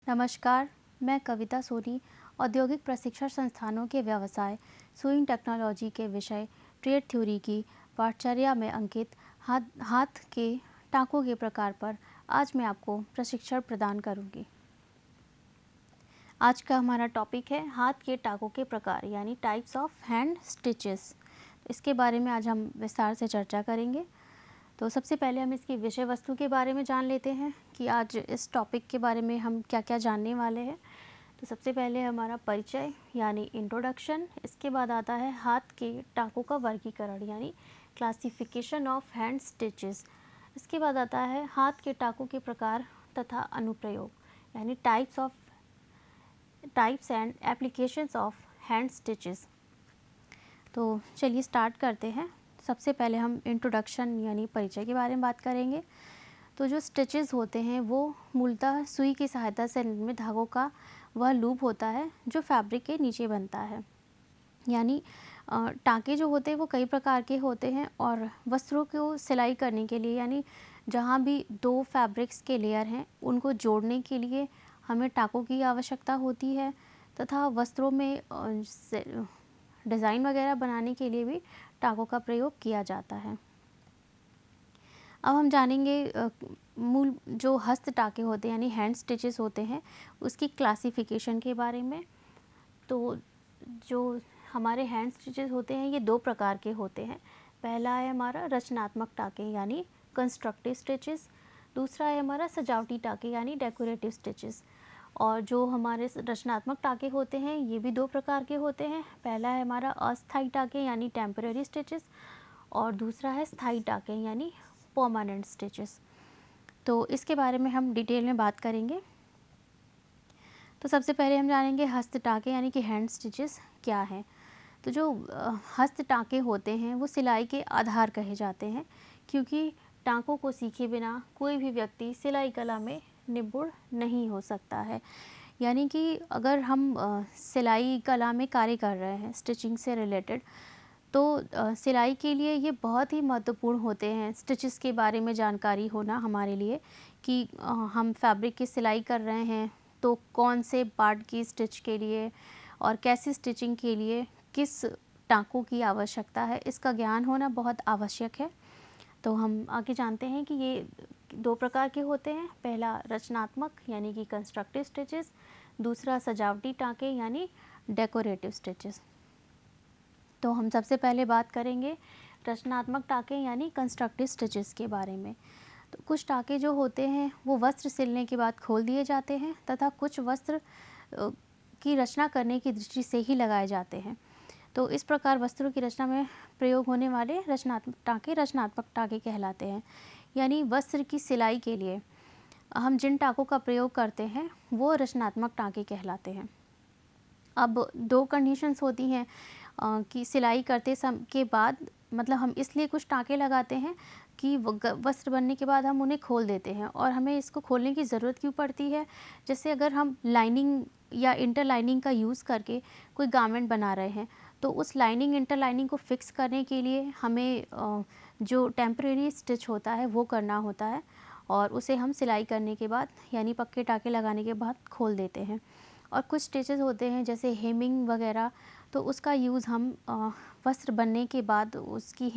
नमस्कार, मैं कविता सोनी औद्योगिक प्रशिक्षण संस्थानों के व्यवसाय सुइंग टेक्नोलॉजी के विषय ट्रेड थ्योरी की पाठचर्या में अंकित हाथ के टाँकों के प्रकार पर आज मैं आपको प्रशिक्षण प्रदान करूंगी। आज का हमारा टॉपिक है हाथ के टाँकों के प्रकार यानी टाइप्स ऑफ हैंड स्टिचेस। इसके बारे में आज हम विस्तार से चर्चा करेंगे। तो सबसे पहले हम इसकी विषय वस्तु के बारे में जान लेते हैं कि आज इस टॉपिक के बारे में हम क्या क्या जानने वाले हैं। तो सबसे पहले हमारा परिचय यानी इंट्रोडक्शन, इसके बाद आता है हाथ के टाँकों का वर्गीकरण यानी क्लासिफिकेशन ऑफ हैंड स्टिचेस। इसके बाद आता है हाथ के टाँकों के प्रकार तथा अनुप्रयोग यानी types and applications of hand stitches. तो चलिए स्टार्ट करते हैं। सबसे पहले हम इंट्रोडक्शन यानी परिचय के बारे में बात करेंगे। तो जो स्टिचेस होते हैं वो मूलतः सुई की सहायता से निर्मित धागों का वह लूप होता है जो फैब्रिक के नीचे बनता है। यानी टाँके जो होते हैं वो कई प्रकार के होते हैं और वस्त्रों को सिलाई करने के लिए यानी जहाँ भी दो फैब्रिक्स के लेयर हैं उनको जोड़ने के लिए हमें टाँकों की आवश्यकता होती है तथा वस्त्रों में डिज़ाइन वगैरह बनाने के लिए भी टाँकों का प्रयोग किया जाता है। अब हम जानेंगे मूल जो हस्त टाँके होते हैं यानी हैंड स्टिचेस होते हैं उसकी क्लासिफिकेशन के बारे में। तो जो हमारे हैंड स्टिचेस होते हैं ये दो प्रकार के होते हैं। पहला है हमारा रचनात्मक टाँके यानी कंस्ट्रक्टिव स्टिचेस, दूसरा है हमारा सजावटी टाँके यानी डेकोरेटिव स्टिचेस। और जो हमारे रचनात्मक टाँके होते हैं ये भी दो प्रकार के होते हैं। पहला है हमारा अस्थायी टाँके यानी टेम्पररी स्टिचेस और दूसरा है स्थायी टाँके यानी परमानेंट स्टिचेस। तो इसके बारे में हम डिटेल में बात करेंगे। तो सबसे पहले हम जानेंगे हस्त टाँके यानी कि हैंड स्टिचेस क्या हैं। तो जो हस्त टाँके होते हैं वो सिलाई के आधार कहे जाते हैं क्योंकि टाँकों को सीखे बिना कोई भी व्यक्ति सिलाई कला में निपुण नहीं हो सकता है। यानी कि अगर हम सिलाई कला में कार्य कर रहे हैं स्टिचिंग से रिलेटेड तो सिलाई के लिए ये बहुत ही महत्वपूर्ण होते हैं स्टिचेस के बारे में जानकारी होना हमारे लिए कि हम फैब्रिक की सिलाई कर रहे हैं तो कौन से पार्ट की स्टिच के लिए और कैसी स्टिचिंग के लिए किस टाँकों की आवश्यकता है, इसका ज्ञान होना बहुत आवश्यक है। तो हम आगे जानते हैं कि ये दो प्रकार के होते हैं। पहला रचनात्मक यानी कि कंस्ट्रक्टिव स्टिचेस, दूसरा सजावटी टाँके यानी डेकोरेटिव स्टिचेस। तो हम सबसे पहले बात करेंगे रचनात्मक टाँके यानी कंस्ट्रक्टिव स्टिचेस के बारे में। तो कुछ टाँके जो होते हैं वो वस्त्र सिलने के बाद खोल दिए जाते हैं तथा कुछ वस्त्र की रचना करने की दृष्टि से ही लगाए जाते हैं। तो इस प्रकार वस्त्रों की रचना में प्रयोग होने वाले रचनात्मक टाँके कहलाते हैं। यानी वस्त्र की सिलाई के लिए हम जिन टाँकों का प्रयोग करते हैं वो रचनात्मक टाँके कहलाते हैं। अब दो कंडीशंस होती हैं कि सिलाई करते के बाद मतलब हम इसलिए कुछ टाँके लगाते हैं कि वस्त्र बनने के बाद हम उन्हें खोल देते हैं और हमें इसको खोलने की ज़रूरत क्यों पड़ती है। जैसे अगर हम लाइनिंग या इंटर लाइनिंग का यूज़ करके कोई गारमेंट बना रहे हैं तो उस लाइनिंग इंटर लाइनिंग को फिक्स करने के लिए हमें जो टेम्परेरी स्टिच होता है वो करना होता है और उसे हम सिलाई करने के बाद यानी पक्के टाँके लगाने के बाद खोल देते हैं। और कुछ स्टिचेस होते हैं जैसे हेमिंग वगैरह, तो उसका यूज़ हम वस्त्र बनने के बाद उसकी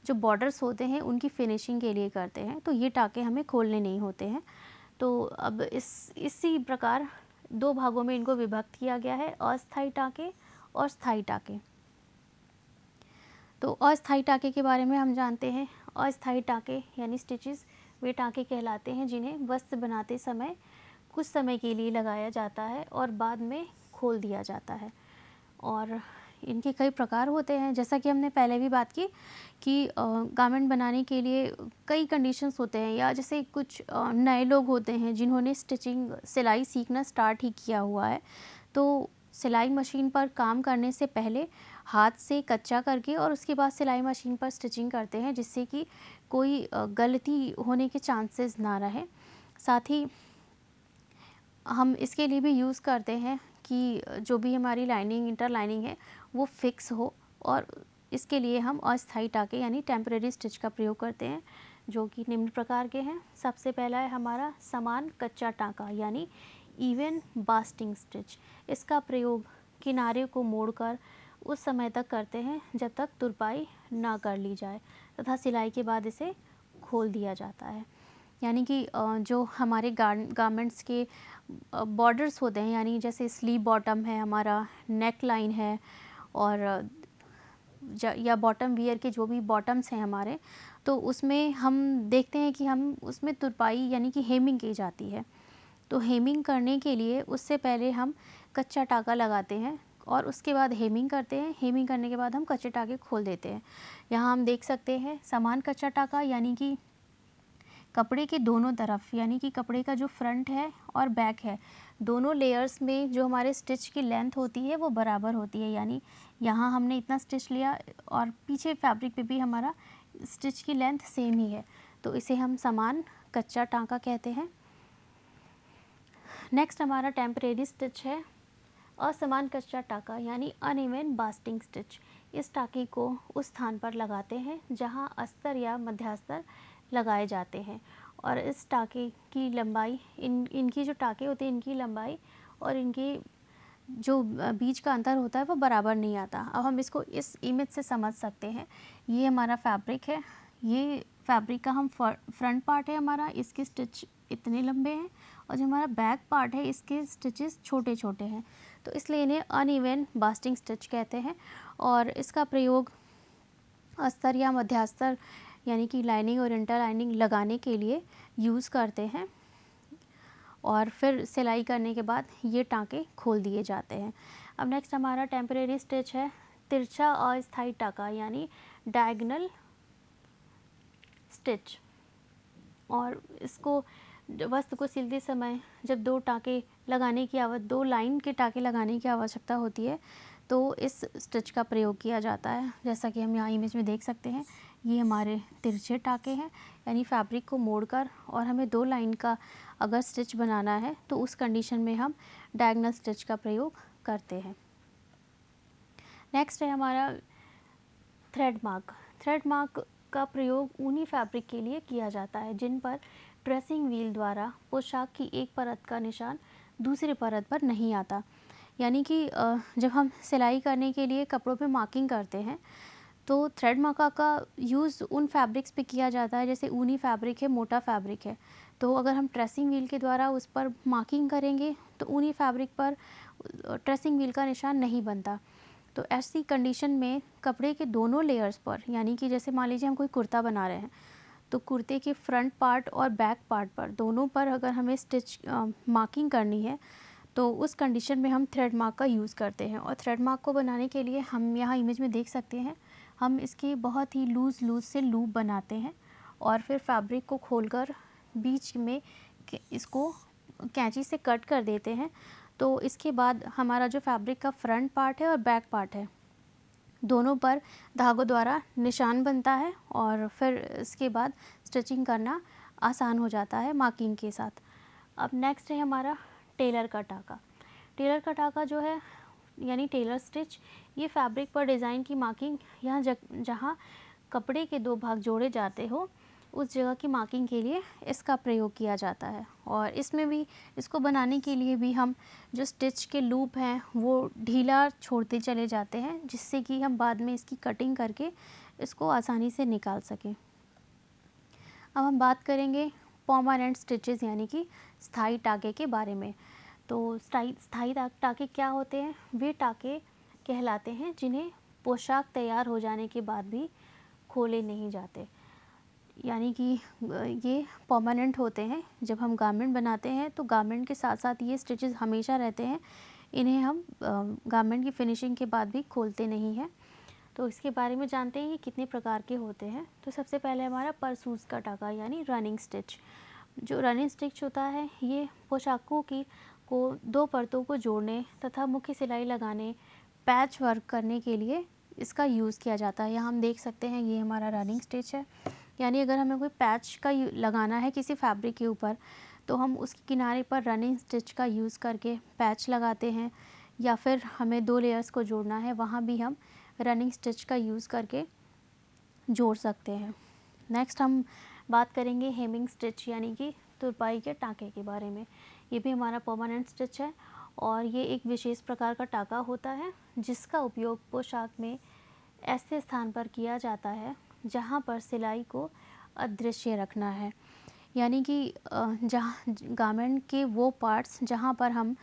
जो बॉर्डर्स होते हैं उनकी फिनिशिंग के लिए करते हैं। तो ये टाँके हमें खोलने नहीं होते हैं। तो अब इसी प्रकार दो भागों में इनको विभक्त किया गया है, अस्थायी टाँके और स्थायी टाँके। तो अस्थायी टाँके के बारे में हम जानते हैं। अस्थायी टाँके यानी स्टिचेस वे टाँके कहलाते हैं जिन्हें वस्त्र बनाते समय कुछ समय के लिए लगाया जाता है और बाद में खोल दिया जाता है। और इनके कई प्रकार होते हैं जैसा कि हमने पहले भी बात की कि गारमेंट बनाने के लिए कई कंडीशंस होते हैं या जैसे कुछ नए लोग होते हैं जिन्होंने सिलाई सीखना स्टार्ट ही किया हुआ है तो सिलाई मशीन पर काम करने से पहले हाथ से कच्चा करके और उसके बाद सिलाई मशीन पर स्टिचिंग करते हैं जिससे कि कोई गलती होने के चांसेस ना रहे। साथ ही हम इसके लिए भी यूज़ करते हैं कि जो भी हमारी लाइनिंग इंटर लाइनिंग है वो फिक्स हो और इसके लिए हम अस्थायी टाँके यानी टेम्परेरी स्टिच का प्रयोग करते हैं जो कि निम्न प्रकार के हैं। सबसे पहला है हमारा समान कच्चा टाँका यानी इवन बास्टिंग स्टिच। इसका प्रयोग किनारे को मोड़कर उस समय तक करते हैं जब तक तुरपाई ना कर ली जाए तथा सिलाई के बाद इसे खोल दिया जाता है। यानी कि जो हमारे गारमेंट्स के बॉर्डर्स होते हैं, यानी जैसे स्लीव बॉटम है, हमारा नेक लाइन है, और या बॉटम वियर के जो भी बॉटम्स हैं हमारे, तो उसमें हम देखते हैं कि हम उसमें तुरपाई यानी कि हेमिंग की जाती है। तो हेमिंग करने के लिए उससे पहले हम कच्चा टाँका लगाते हैं और उसके बाद हेमिंग करते हैं। हेमिंग करने के बाद हम कच्चे टाँके खोल देते हैं। यहाँ हम देख सकते हैं समान कच्चा टाँका यानी कि कपड़े के दोनों तरफ, यानी कि कपड़े का जो फ्रंट है और बैक है, दोनों लेयर्स में जो हमारे स्टिच की लेंथ होती है वो बराबर होती है। यानी यहाँ हमने इतना स्टिच लिया और पीछे फैब्रिक पे भी हमारा स्टिच की लेंथ सेम ही है, तो इसे हम समान कच्चा टाँका कहते हैं। नेक्स्ट हमारा टेम्परेरी स्टिच है असमान कच्चा टाँका यानी अनइवन बास्टिंग स्टिच। इस टाँके को उस स्थान पर लगाते हैं जहाँ अस्तर या मध्यास्तर लगाए जाते हैं, और इस टाँके की लंबाई, इनकी जो टाँके होते हैं इनकी लंबाई और इनकी जो बीच का अंतर होता है वो बराबर नहीं आता। अब हम इसको इस इमेज से समझ सकते हैं। ये हमारा फैब्रिक है, ये फैब्रिक का हम फ्रंट पार्ट है हमारा, इसके स्टिच इतने लंबे हैं, और जो हमारा बैक पार्ट है इसके स्टिचेस छोटे छोटे हैं, तो इसलिए इन्हें अनइवन बास्टिंग स्टिच कहते हैं। और इसका प्रयोग अस्तर या मध्यास्तर यानी कि लाइनिंग और इंटर लाइनिंग लगाने के लिए यूज़ करते हैं, और फिर सिलाई करने के बाद ये टाँके खोल दिए जाते हैं। अब नेक्स्ट हमारा टेम्परेरी स्टिच है तिरछा अस्थायी टाँका यानी डायगोनल स्टिच। और इसको वस्त्र को सिलते समय जब दो लाइन के टाँके लगाने की आवश्यकता होती है तो इस स्टिच का प्रयोग किया जाता है। जैसा कि हम यहाँ इमेज में देख सकते हैं, ये हमारे तिरछे टाँके हैं, यानी फैब्रिक को मोड़कर, और हमें 2 लाइन का अगर स्टिच बनाना है तो उस कंडीशन में हम डायगोनल स्टिच का प्रयोग करते हैं। नेक्स्ट है हमारा थ्रेड मार्क। थ्रेड मार्क का प्रयोग ऊनी फैब्रिक के लिए किया जाता है जिन पर ड्रेसिंग व्हील द्वारा पोशाक की एक परत का निशान दूसरी परत पर नहीं आता। यानी कि जब हम सिलाई करने के लिए कपड़ों पे मार्किंग करते हैं तो थ्रेड मार्का का यूज़ उन फैब्रिक्स पे किया जाता है, जैसे ऊनी फैब्रिक है, मोटा फैब्रिक है, तो अगर हम ट्रेसिंग व्हील के द्वारा उस पर मार्किंग करेंगे तो ऊनी फैब्रिक पर ट्रेसिंग व्हील का निशान नहीं बनता। तो ऐसी कंडीशन में कपड़े के दोनों लेयर्स पर, यानी कि जैसे मान लीजिए हम कोई कुर्ता बना रहे हैं तो कुर्ते के फ्रंट पार्ट और बैक पार्ट पर दोनों पर अगर हमें स्टिच मार्किंग करनी है तो उस कंडीशन में हम थ्रेड मार्क का यूज़ करते हैं। और थ्रेड मार्क को बनाने के लिए हम यहाँ इमेज में देख सकते हैं, हम इसके बहुत ही लूज़ से लूप बनाते हैं और फिर फैब्रिक को खोलकर बीच में इसको कैंची से कट कर देते हैं। तो इसके बाद हमारा जो फैब्रिक का फ्रंट पार्ट है और बैक पार्ट है दोनों पर धागों द्वारा निशान बनता है, और फिर इसके बाद स्टिचिंग करना आसान हो जाता है मार्किंग के साथ। अब नेक्स्ट है हमारा टेलर का टाँका। टेलर का टाँका जो है यानी टेलर स्टिच, ये फैब्रिक पर डिज़ाइन की मार्किंग, यहाँ जहाँ कपड़े के 2 भाग जोड़े जाते हो उस जगह की मार्किंग के लिए इसका प्रयोग किया जाता है। और इसमें भी, इसको बनाने के लिए भी हम जो स्टिच के लूप हैं वो ढीला छोड़ते चले जाते हैं, जिससे कि हम बाद में इसकी कटिंग करके इसको आसानी से निकाल सकें। अब हम बात करेंगे परमानेंट स्टिचेस यानी कि स्थायी टाँके के बारे में। तो स्थायी टाँके क्या होते हैं? वे टाँके कहलाते हैं जिन्हें पोशाक तैयार हो जाने के बाद भी खोले नहीं जाते, यानी कि ये परमानेंट होते हैं। जब हम गारमेंट बनाते हैं तो गारमेंट के साथ साथ ये स्टिचेस हमेशा रहते हैं, इन्हें हम गारमेंट की फिनिशिंग के बाद भी खोलते नहीं हैं। तो इसके बारे में जानते हैं ये कितने प्रकार के होते हैं। तो सबसे पहले हमारा परसूस का टाँका यानी रनिंग स्टिच। जो रनिंग स्टिच होता है ये पोशाकों को 2 परतों को जोड़ने तथा मुख्य सिलाई लगाने, पैच वर्क करने के लिए इसका यूज़ किया जाता है। यहाँ हम देख सकते हैं ये हमारा रनिंग स्टिच है, यानी अगर हमें कोई पैच का लगाना है किसी फैब्रिक के ऊपर तो हम उसके किनारे पर रनिंग स्टिच का यूज़ करके पैच लगाते हैं, या फिर हमें 2 लेयर्स को जोड़ना है वहाँ भी हम रनिंग स्टिच का यूज़ करके जोड़ सकते हैं। नेक्स्ट हम बात करेंगे हेमिंग स्टिच यानी कि तुरपाई के टाँके के बारे में। ये भी हमारा परमानेंट स्टिच है और ये एक विशेष प्रकार का टाँका होता है जिसका उपयोग पोशाक में ऐसे स्थान पर किया जाता है जहाँ पर सिलाई को अदृश्य रखना है, यानी कि जहाँ गारमेंट के वो पार्ट्स जहाँ पर हम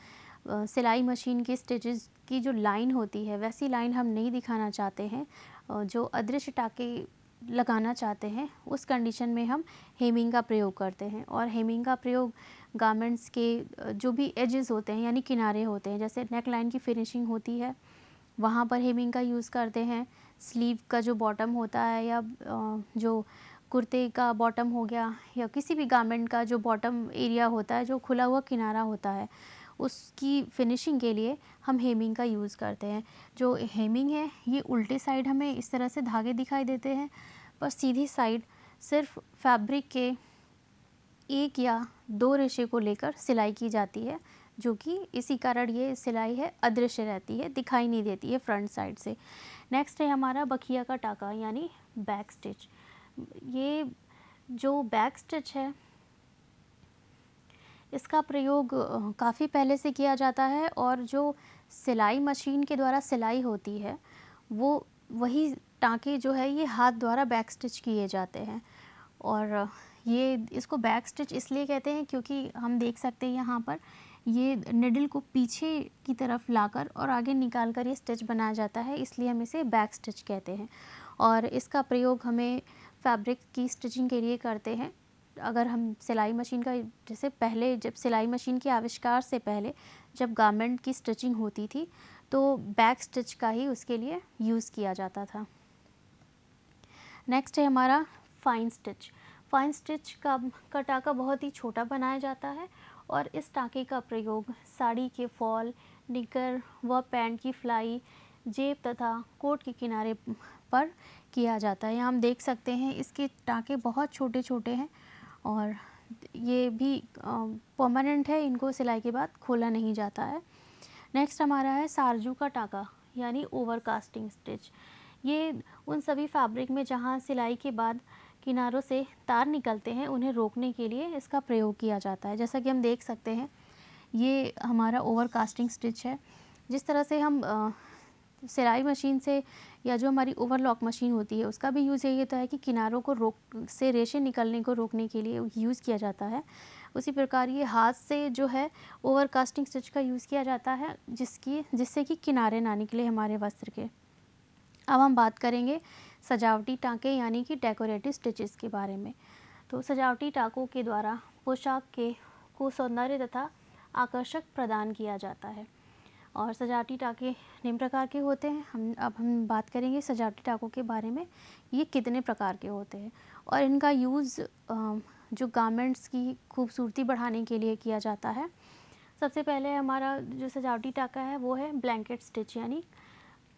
सिलाई मशीन के स्टिचेस की जो लाइन होती है वैसी लाइन हम नहीं दिखाना चाहते हैं, जो अदृश्य टाँके लगाना चाहते हैं, उस कंडीशन में हम हेमिंग का प्रयोग करते हैं। और हेमिंग का प्रयोग गारमेंट्स के जो भी एजेस होते हैं यानी किनारे होते हैं, जैसे नेक लाइन की फिनिशिंग होती है वहाँ पर हेमिंग का यूज़ करते हैं। स्लीव का जो बॉटम होता है या जो कुर्ते का बॉटम हो गया या किसी भी गारमेंट का जो बॉटम एरिया होता है, जो खुला हुआ किनारा होता है, उसकी फिनिशिंग के लिए हम हेमिंग का यूज़ करते हैं। जो हेमिंग है ये उल्टे साइड हमें इस तरह से धागे दिखाई देते हैं, पर सीधी साइड सिर्फ फैब्रिक के एक या दो रेशे को लेकर सिलाई की जाती है, जो कि इसी कारण ये सिलाई है अदृश्य रहती है, दिखाई नहीं देती है फ्रंट साइड से। नेक्स्ट है हमारा बखिया का टाँका यानी बैक स्टिच। ये जो बैक स्टिच है इसका प्रयोग काफ़ी पहले से किया जाता है और जो सिलाई मशीन के द्वारा सिलाई होती है वो वही टाँके जो है ये हाथ द्वारा बैक स्टिच किए जाते हैं। और ये इसको बैक स्टिच इसलिए कहते हैं क्योंकि हम देख सकते हैं यहाँ पर ये निडल को पीछे की तरफ लाकर और आगे निकाल कर ये स्टिच बनाया जाता है, इसलिए हम इसे बैक स्टिच कहते हैं। और इसका प्रयोग हमें फैब्रिक की स्टिचिंग के लिए करते हैं। अगर हम सिलाई मशीन का, जैसे पहले जब सिलाई मशीन के आविष्कार से पहले जब गारमेंट की स्टिचिंग होती थी तो बैक स्टिच का ही उसके लिए यूज़ किया जाता था। नेक्स्ट है हमारा फाइन स्टिच। फाइन स्टिच का टाँका बहुत ही छोटा बनाया जाता है और इस टाँके का प्रयोग साड़ी के फॉल, निकर व पैंट की फ्लाई, जेब तथा कोट के किनारे पर किया जाता है। यहाँ हम देख सकते हैं इसके टाँके बहुत छोटे छोटे हैं और ये भी परमानेंट है, इनको सिलाई के बाद खोला नहीं जाता है। नेक्स्ट हमारा है सारजू का टाँका यानी ओवरकास्टिंग स्टिच। ये उन सभी फैब्रिक में जहाँ सिलाई के बाद किनारों से तार निकलते हैं उन्हें रोकने के लिए इसका प्रयोग किया जाता है। जैसा कि हम देख सकते हैं ये हमारा ओवरकास्टिंग स्टिच है। जिस तरह से हम सिलाई मशीन से या जो हमारी ओवरलॉक मशीन होती है उसका भी यूज़ यही होता है कि किनारों को से रेशे निकलने को रोकने के लिए यूज़ किया जाता है। उसी प्रकार ये हाथ से जो है ओवरकास्टिंग स्टिच का यूज़ किया जाता है जिससे कि किनारे ना निकले हमारे वस्त्र के। अब हम बात करेंगे सजावटी टाँके यानी कि डेकोरेटिव स्टिचेस के बारे में। तो सजावटी टाँकों के द्वारा पोशाक को सौंदर्य तथा आकर्षक प्रदान किया जाता है। और सजावटी टाँके निम्न प्रकार के होते हैं। हम बात करेंगे सजावटी टाँकों के बारे में, ये कितने प्रकार के होते हैं और इनका यूज़ जो गारमेंट्स की खूबसूरती बढ़ाने के लिए किया जाता है। सबसे पहले हमारा जो सजावटी टाँका है वो है ब्लैंकेट स्टिच यानी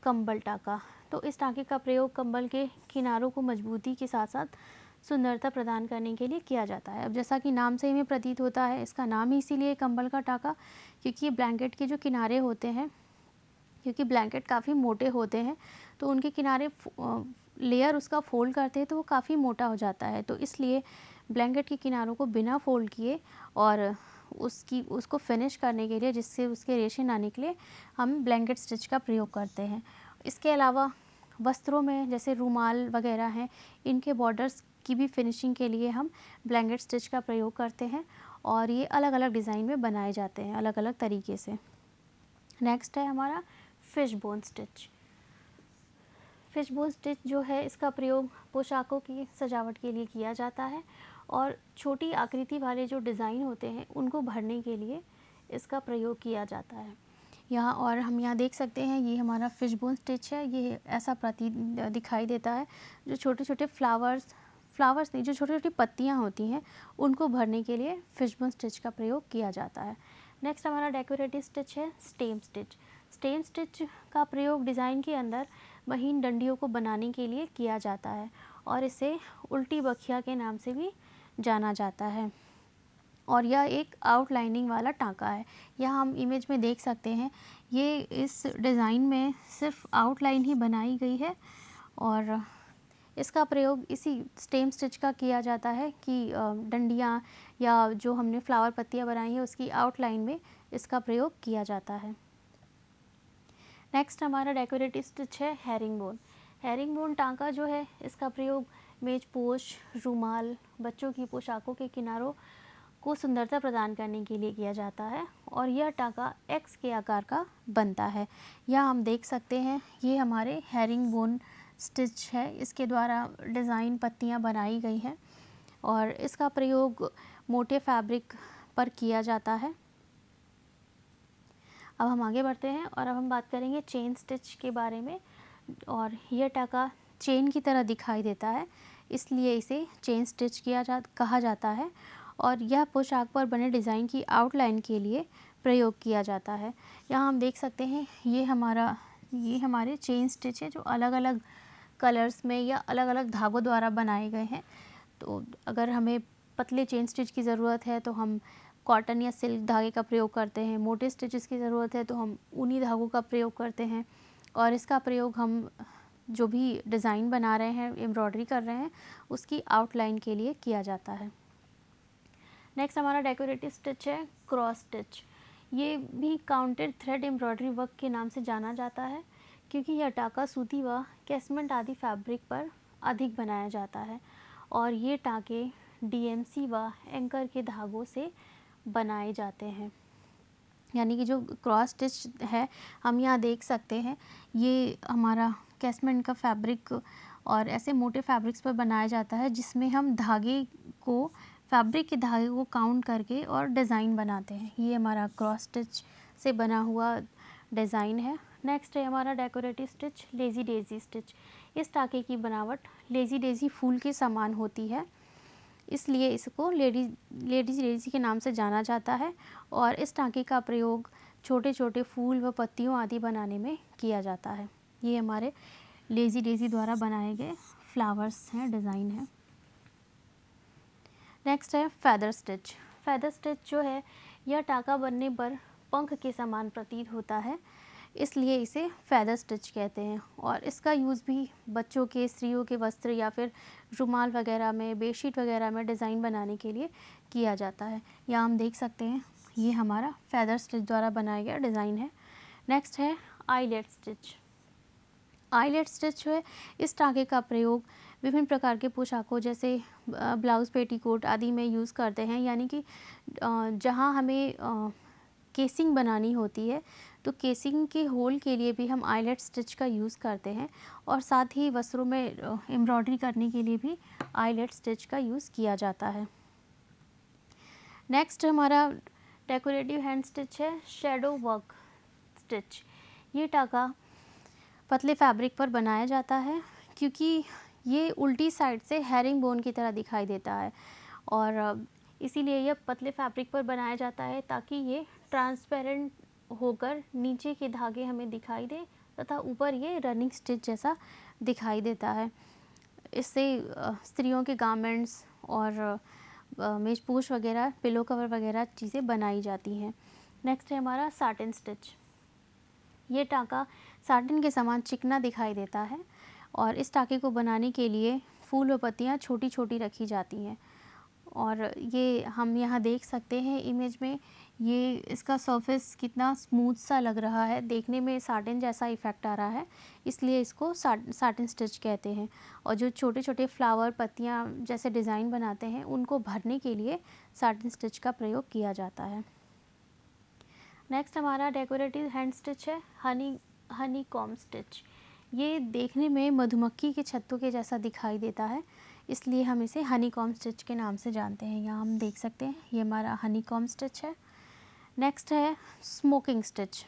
कंबल टाँका। तो इस टाँके का प्रयोग कंबल के किनारों को मजबूती के साथ साथ सुंदरता प्रदान करने के लिए किया जाता है। अब जैसा कि नाम से ही हमें प्रतीत होता है, इसका नाम ही इसीलिए कंबल का टाँका, क्योंकि ये ब्लैंकेट के जो किनारे होते हैं, क्योंकि ब्लैंकेट काफ़ी मोटे होते हैं तो उनके किनारे लेयर उसका फ़ोल्ड करते हैं तो वो काफ़ी मोटा हो जाता है। तो इसलिए ब्लैंकेट के किनारों को बिना फ़ोल्ड किए और उसको फिनिश करने के लिए, जिससे उसके रेशे ना निकले, हम ब्लैंकेट स्टिच का प्रयोग करते हैं। इसके अलावा वस्त्रों में जैसे रुमाल वगैरह हैं, इनके बॉर्डर्स की भी फिनिशिंग के लिए हम ब्लैंकेट स्टिच का प्रयोग करते हैं और ये अलग अलग डिज़ाइन में बनाए जाते हैं अलग अलग तरीके से। नेक्स्ट है हमारा fish bone stitch. Fish bone stitch जो है इसका प्रयोग पोशाकों की सजावट के लिए किया जाता है और छोटी आकृति वाले जो डिज़ाइन होते हैं उनको भरने के लिए इसका प्रयोग किया जाता है। यहाँ और हम यहाँ देख सकते हैं ये हमारा फिश बोन स्टिच है। ये ऐसा प्रतीत दिखाई देता है, जो छोटे छोटे फ्लावर्स नहीं, जो छोटी छोटी पत्तियाँ होती हैं उनको भरने के लिए फिश बोन स्टिच का प्रयोग किया जाता है। नेक्स्ट हमारा डेकोरेटिव स्टिच है स्टेम स्टिच। स्टेम स्टिच का प्रयोग डिज़ाइन के अंदर महीन डंडियों को बनाने के लिए किया जाता है और इसे उल्टी बखिया के नाम से भी जाना जाता है और यह एक आउटलाइनिंग वाला टाँका है। यह हम इमेज में देख सकते हैं, ये इस डिज़ाइन में सिर्फ आउटलाइन ही बनाई गई है और इसका प्रयोग इसी स्टेम स्टिच का किया जाता है कि डंडियाँ या जो हमने फ्लावर पत्तियाँ बनाई हैं उसकी आउटलाइन में इसका प्रयोग किया जाता है। नेक्स्ट हमारा डेकोरेटिव स्टिच है हेरिंग बोन। हेरिंग बोन टाँका जो है इसका प्रयोग मेजपोश, रुमाल, बच्चों की पोशाकों के किनारों को सुंदरता प्रदान करने के लिए किया जाता है और यह टाँका एक्स के आकार का बनता है। यहाँ हम देख सकते हैं ये हमारे हेरिंग बोन स्टिच है, इसके द्वारा डिज़ाइन पत्तियाँ बनाई गई हैं और इसका प्रयोग मोटे फैब्रिक पर किया जाता है। अब हम आगे बढ़ते हैं और अब हम बात करेंगे चेन स्टिच के बारे में। और यह टाँका चेन की तरह दिखाई देता है, इसलिए इसे चेन स्टिच कहा जाता है और यह पोशाक पर बने डिज़ाइन की आउटलाइन के लिए प्रयोग किया जाता है। यहाँ हम देख सकते हैं ये हमारे चेन स्टिच है जो अलग अलग कलर्स में या अलग अलग धागों द्वारा बनाए गए हैं। तो अगर हमें पतले चेन स्टिच की ज़रूरत है तो हम कॉटन या सिल्क धागे का प्रयोग करते हैं, मोटे स्टिचेस की ज़रूरत है तो हम ऊनी धागों का प्रयोग करते हैं और इसका प्रयोग हम जो भी डिज़ाइन बना रहे हैं, एम्ब्रॉयडरी कर रहे हैं, उसकी आउटलाइन के लिए किया जाता है। नेक्स्ट हमारा डेकोरेटिव स्टिच है क्रॉस स्टिच। ये भी काउंटेड थ्रेड एम्ब्रॉयडरी वर्क के नाम से जाना जाता है क्योंकि यह टाँका सूती व कैसमेंट आदि फैब्रिक पर अधिक बनाया जाता है और ये टाँके DMC व एंकर के धागों से बनाए जाते हैं। यानी कि जो क्रॉस स्टिच है हम यहाँ देख सकते हैं ये हमारा कैसमेंट का फैब्रिक और ऐसे मोटे फैब्रिक्स पर बनाया जाता है जिसमें हम फैब्रिक के धागे को काउंट करके और डिज़ाइन बनाते हैं। ये हमारा क्रॉस स्टिच से बना हुआ डिज़ाइन है। नेक्स्ट है हमारा decorative stitch lazy daisy stitch. इस टाँके की बनावट लेज़ी डेज़ी फूल के समान होती है, इसलिए इसको लेडीज डेज़ी के नाम से जाना जाता है और इस टाँके का प्रयोग छोटे छोटे फूल व पत्तियों आदि बनाने में किया जाता है। ये हमारे लेज़ी डेज़ी द्वारा बनाए गए फ्लावर्स हैं, डिज़ाइन है। नेक्स्ट है फेदर स्टिच। फेदर स्टिच जो है यह टाँका बनने पर पंख के समान प्रतीत होता है, इसलिए इसे फेदर स्टिच कहते हैं और इसका यूज़ भी बच्चों के, स्त्रियों के वस्त्र या फिर रुमाल वगैरह में, बेडशीट वगैरह में डिज़ाइन बनाने के लिए किया जाता है। यहाँ हम देख सकते हैं ये हमारा फेदर स्टिच द्वारा बनाया गया डिज़ाइन है। नेक्स्ट है आईलेट स्टिच। आईलेट स्टिच जो है इस टाँके का प्रयोग विभिन्न प्रकार के पोशाकों जैसे ब्लाउज़, पेटीकोट आदि में यूज़ करते हैं। यानी कि जहाँ हमें केसिंग बनानी होती है तो केसिंग के होल के लिए भी हम आईलेट स्टिच का यूज़ करते हैं और साथ ही वस्त्रों में एम्ब्रॉयडरी करने के लिए भी आईलेट स्टिच का यूज़ किया जाता है। नेक्स्ट हमारा डेकोरेटिव हैंड स्टिच है शैडो वर्क स्टिच। ये टाँका पतले फैब्रिक पर बनाया जाता है क्योंकि ये उल्टी साइड से हेरिंग बोन की तरह दिखाई देता है और इसीलिए यह पतले फैब्रिक पर बनाया जाता है ताकि ये ट्रांसपेरेंट होकर नीचे के धागे हमें दिखाई दे तथा ऊपर ये रनिंग स्टिच जैसा दिखाई देता है। इससे स्त्रियों के गारमेंट्स और मेजपोश वगैरह, पिलो कवर वगैरह चीज़ें बनाई जाती हैं। नेक्स्ट है हमारा साटिन स्टिच। ये टाँका साटिन के समान चिकना दिखाई देता है और इस टाँके को बनाने के लिए फूल व पत्तियाँ छोटी छोटी रखी जाती हैं और ये हम यहाँ देख सकते हैं इमेज में, ये इसका सरफेस कितना स्मूथ सा लग रहा है, देखने में साटिन जैसा इफ़ेक्ट आ रहा है, इसलिए इसको साटिन स्टिच कहते हैं। और जो छोटे छोटे फ्लावर, पत्तियाँ जैसे डिज़ाइन बनाते हैं उनको भरने के लिए साटिन स्टिच का प्रयोग किया जाता है। नेक्स्ट हमारा डेकोरेटिव हैंड स्टिच है हनी कॉम्ब स्टिच। ये देखने में मधुमक्खी के छत्तों के जैसा दिखाई देता है, इसलिए हम इसे हनी कॉम्ब स्टिच के नाम से जानते हैं। यहाँ हम देख सकते हैं ये हमारा हनी कॉम्ब स्टिच है। नेक्स्ट है स्मोकिंग स्टिच।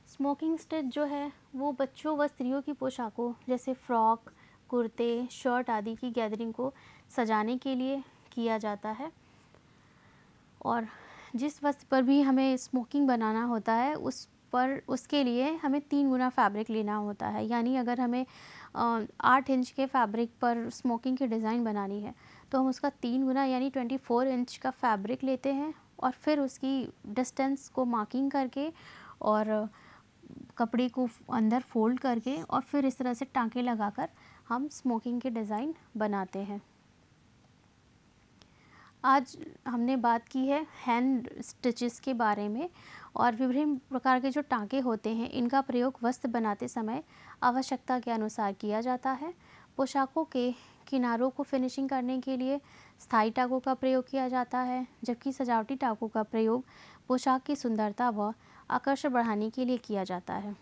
स्मोकिंग स्टिच जो है वो बच्चों व स्त्रियों की पोशाकों जैसे फ्रॉक, कुर्ते, शर्ट आदि की गैदरिंग को सजाने के लिए किया जाता है और जिस वस्त्र पर भी हमें स्मोकिंग बनाना होता है उसके लिए हमें 3 गुना फैब्रिक लेना होता है। यानी अगर हमें 8 इंच के फैब्रिक पर स्मोकिंग की डिज़ाइन बनानी है तो हम उसका 3 गुना यानी 24 इंच का फैब्रिक लेते हैं और फिर उसकी डिस्टेंस को मार्किंग करके और कपड़े को अंदर फोल्ड करके और फिर इस तरह से टाँके लगाकर हम स्मोकिंग के डिज़ाइन बनाते हैं। आज हमने बात की है हैंड स्टिचेस के बारे में और विभिन्न प्रकार के जो टाँके होते हैं इनका प्रयोग वस्त्र बनाते समय आवश्यकता के अनुसार किया जाता है। पोशाकों के किनारों को फिनिशिंग करने के लिए स्थायी टाँकों का प्रयोग किया जाता है, जबकि सजावटी टाँकों का प्रयोग पोशाक की सुंदरता व आकर्षण बढ़ाने के लिए किया जाता है।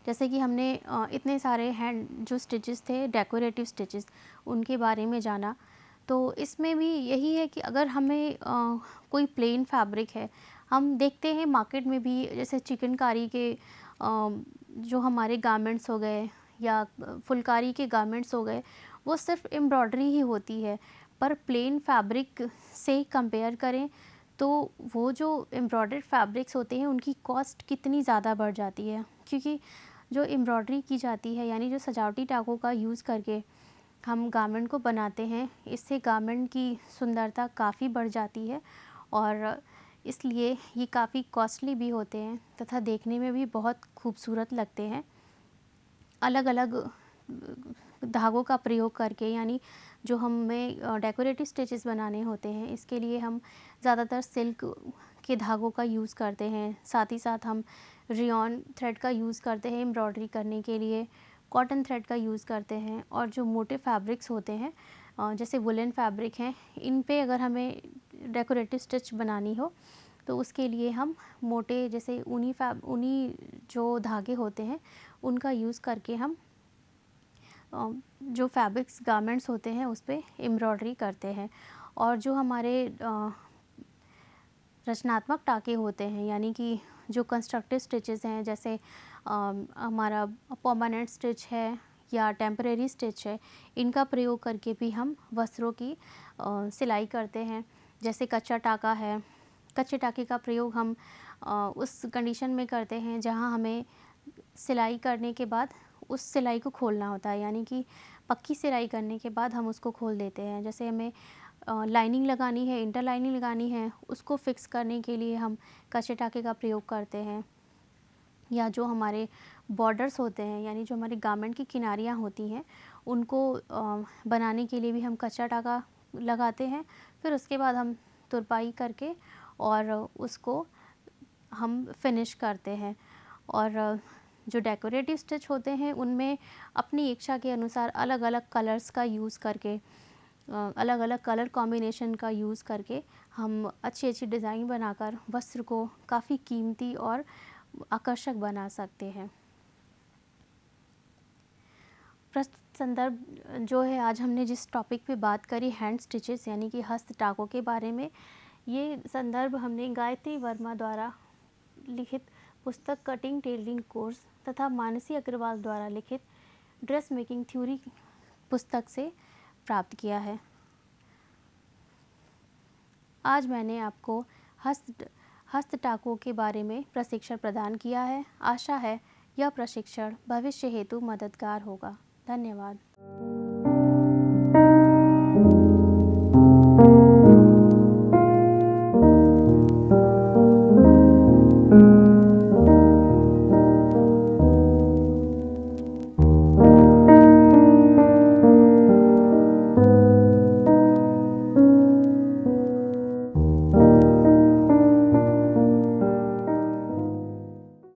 जैसे कि हमने इतने सारे हैंड जो स्टिचेस थे, डेकोरेटिव स्टिचेस, उनके बारे में जाना, तो इसमें भी यही है कि अगर हमें कोई प्लेन फैब्रिक है, हम देखते हैं मार्केट में भी जैसे चिकनकारी के जो हमारे गारमेंट्स हो गए या फुलकारी के गारमेंट्स हो गए, वो सिर्फ एम्ब्रॉयडरी ही होती है। पर प्लेन फैब्रिक से कंपेयर करें तो वो जो एम्ब्रॉयडर्ड फैब्रिक्स होते हैं उनकी कॉस्ट कितनी ज़्यादा बढ़ जाती है, क्योंकि जो एम्ब्रॉयडरी की जाती है यानी जो सजावटी टाँकों का यूज़ करके हम गारमेंट को बनाते हैं, इससे गारमेंट की सुंदरता काफ़ी बढ़ जाती है और इसलिए ये काफ़ी कॉस्टली भी होते हैं तथा देखने में भी बहुत खूबसूरत लगते हैं। अलग अलग धागों का प्रयोग करके, यानी जो हमें डेकोरेटिव स्टिचेस बनाने होते हैं इसके लिए हम ज़्यादातर सिल्क के धागों का यूज़ करते हैं। साथ ही साथ हम रियॉन थ्रेड का यूज़ करते हैं एम्ब्रॉयडरी करने के लिए, कॉटन थ्रेड का यूज़ करते हैं और जो मोटे फैब्रिक्स होते हैं जैसे वुलन फैब्रिक हैं, इन पे अगर हमें डेकोरेटिव स्टिच बनानी हो तो उसके लिए हम मोटे जैसे ऊनी जो धागे होते हैं उनका यूज़ करके हम जो फैब्रिक्स गारमेंट्स होते हैं उस पे एम्ब्रॉयडरी करते हैं। और जो हमारे रचनात्मक टाँके होते हैं, यानी कि जो कंस्ट्रक्टिव स्टिचेस हैं, जैसे हमारा परमानेंट स्टिच है या टेम्परेरी स्टिच है, इनका प्रयोग करके भी हम वस्त्रों की सिलाई करते हैं। जैसे कच्चा टाँका है, कच्चे टाँके का प्रयोग हम उस कंडीशन में करते हैं जहाँ हमें सिलाई करने के बाद उस सिलाई को खोलना होता है, यानी कि पक्की सिलाई करने के बाद हम उसको खोल देते हैं। जैसे हमें लाइनिंग लगानी है, इंटर लाइनिंग लगानी है, उसको फिक्स करने के लिए हम कच्चे टाँके का प्रयोग करते हैं। या जो हमारे बॉर्डर्स होते हैं, यानी जो हमारे गारमेंट की किनारियाँ होती हैं, उनको बनाने के लिए भी हम कच्चा टाँका लगाते हैं। फिर उसके बाद हम तुरपाई करके और उसको हम फिनिश करते हैं। और जो डेकोरेटिव स्टिच होते हैं उनमें अपनी इच्छा के अनुसार अलग अलग कलर्स का यूज़ करके, अलग अलग कलर कॉम्बिनेशन का यूज़ करके हम अच्छी अच्छी डिज़ाइन बनाकर वस्त्र को काफ़ी कीमती और आकर्षक बना सकते हैं। प्रस्तुत संदर्भ जो है, आज हमने जिस टॉपिक पे बात करी हैंड स्टिचेस यानी कि हस्त टाकों के बारे में, ये संदर्भ हमने गायत्री वर्मा द्वारा लिखित पुस्तक कटिंग टेलरिंग कोर्स तथा मानसी अग्रवाल द्वारा लिखित ड्रेस मेकिंग थ्योरी पुस्तक से प्राप्त किया है। आज मैंने आपको हस्त टाकों के बारे में प्रशिक्षण प्रदान किया है। आशा है यह प्रशिक्षण भविष्य हेतु मददगार होगा। धन्यवाद।